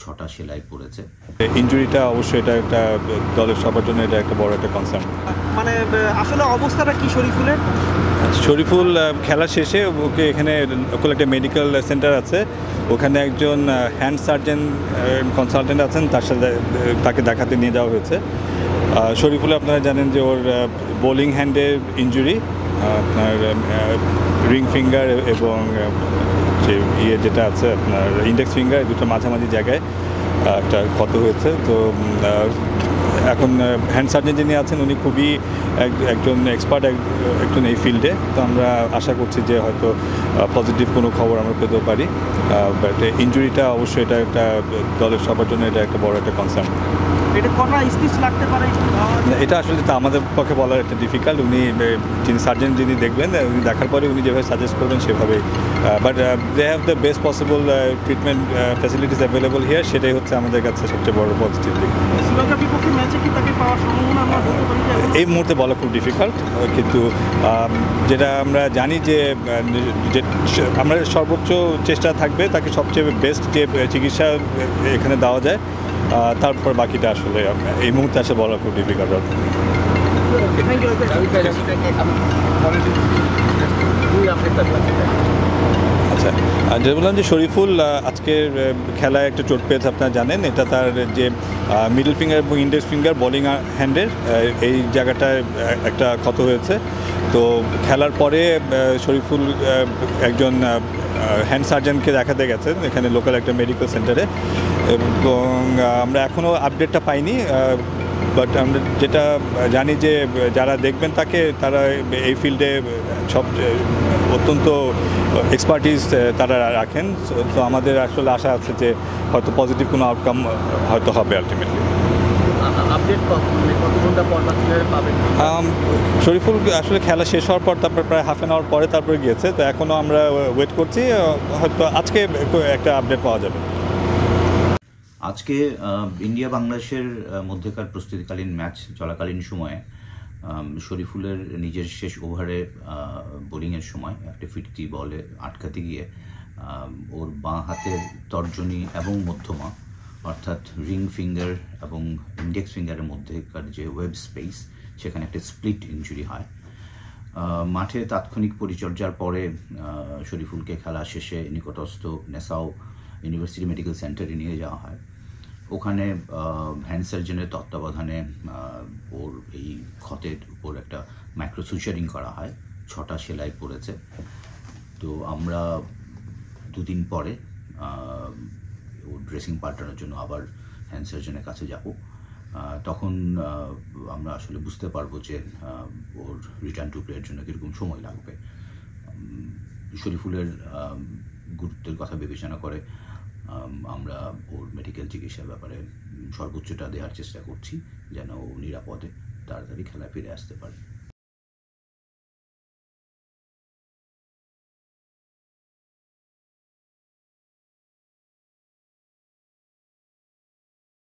6টা সেলাই পড়েছে। ইনজুরিটা অবশ্যই এটা একটা দলের সবার জন্য এটা একটা বড় একটা কনসার্ন। মানে আসলে অবস্থাটা কি শরীফুলের? শরীফুল খেলা শেষে ওকে এখানে লোকাল একটা মেডিকেল সেন্টার আছে, ওখানে একজন হ্যান্ড সার্জন কনসালটেন্ট আছেন, তাকে দেখাতে নিয়ে যাওয়া হয়েছে। শরীফুল আপনারা জানেন যে ওর বোলিং হ্যান্ডের ইনজুরি, আপনার রিং ফিঙ্গার এবং যে যেটা আছে আপনার ইন্ডেক্স ফিঙ্গার, দুটো মাঝামাঝি জায়গায় একটা ক্ষত হয়েছে। তো এখন হ্যান্ড সার্জন যিনি আছেন উনি খুবই একজন এক্সপার্ট একজন এই ফিল্ডে। তো আমরা আশা করছি যে হয়তো পজিটিভ কোনো খবর আমরা পেতে পারি। বাট ইনজুরিটা অবশ্যই এটা একটা দলের সবার জন্য এটা একটা বড় একটা কনসার্ন। এটা আসলে তো আমাদের পক্ষে বলার একটা ডিফিকাল্ট। যিনি সার্জন যিনি দেখবেন, উনি দেখার পরে উনি যেভাবে সাজেস্ট করবেন সেভাবেই। But they have the best possible treatment facilities available here, সেটাই হচ্ছে আমাদের কাছে সবচেয়ে বড় পজিটিভ দিক। এই মুহূর্তে বলা খুব ডিফিকাল্ট, কিন্তু যেটা আমরা জানি যে আমরা সর্বোচ্চ চেষ্টা থাকবে তাকে সবচেয়ে বেস্ট যে চিকিৎসা এখানে দেওয়া যায়, তারপর বাকিটা আসলে এই মুহূর্তে আসলে বলা খুব ডিফিকাল্ট। আচ্ছা, যেটা বললাম যে শরীফুল আজকের খেলায় একটা চোট পেয়েছে, আপনারা জানেন। এটা তার যে মিডল ফিঙ্গার এবং ইন্ডেক্স ফিঙ্গার বোলিং হ্যান্ডের এই জায়গাটায় একটা ক্ষত হয়েছে। তো খেলার পরে শরীফুল একজন হ্যান্ড সার্জনকে দেখাতে গেছেন এখানে লোকাল একটা মেডিকেল সেন্টারে, এবং আমরা এখনও আপডেটটা পাইনি। বাট আমরা যেটা জানি যে যারা দেখবেন তাকে, তারা এই ফিল্ডে সব অত্যন্ত এক্সপার্টিস তারা রাখেন। তো আমাদের আসলে আশা আছে যে হয়তো পজিটিভ কোনো আউটকাম হয়তো হবে আলটিমেটলি। শরীফুল আসলে খেলা শেষ হওয়ার পর তারপর প্রায় হাফ অ্যান আওয়ার পরে তারপরে গিয়েছে। তো এখনও আমরা ওয়েট করছি, হয়তো আজকে একটা আপডেট পাওয়া যাবে। আজকে ইন্ডিয়া বাংলাদেশের মধ্যেকার প্রস্তুতিকালীন ম্যাচ চলাকালীন সময়ে শরীফুলের নিজের শেষ ওভারে বোলিংয়ের সময় একটা ফিরতি বলে আটকাতে গিয়ে ওর বাঁ হাতের তর্জনী এবং মধ্যমা, অর্থাৎ রিং ফিঙ্গার এবং ইন্ডেক্স ফিঙ্গারের মধ্যেকার যে ওয়েব স্পেস, সেখানে একটা স্প্লিট ইনজুরি হয়। মাঠে তাৎক্ষণিক পরিচর্যার পরে শরীফুলকে খেলা শেষে নিকটস্থ নেসাও ইউনিভার্সিটি মেডিকেল সেন্টারে নিয়ে যাওয়া হয়। ওখানে হ্যান্ড সার্জনের তত্ত্বাবধানে ওর এই ক্ষতের উপর একটা মাইক্রো সুচারিং করা হয়। 6টা সেলাই পড়েছে। তো আমরা দুদিন পরে ওর ড্রেসিং পাল্টানোর জন্য আবার হ্যান্ড সার্জনের কাছে যাব। তখন আমরা আসলে বুঝতে পারবো যে ওর রিটার্ন টু প্লের জন্য কীরকম সময় লাগবে। শরীফুলের গুরুত্বের কথা বিবেচনা করে আমরা ওর মেডিকেল চিকিৎসার ব্যাপারে সর্বোচ্চটা দেওয়ার চেষ্টা করছি, যেন ও নিরাপদে তাড়াতাড়ি খেলায় ফিরে আসতে পারে।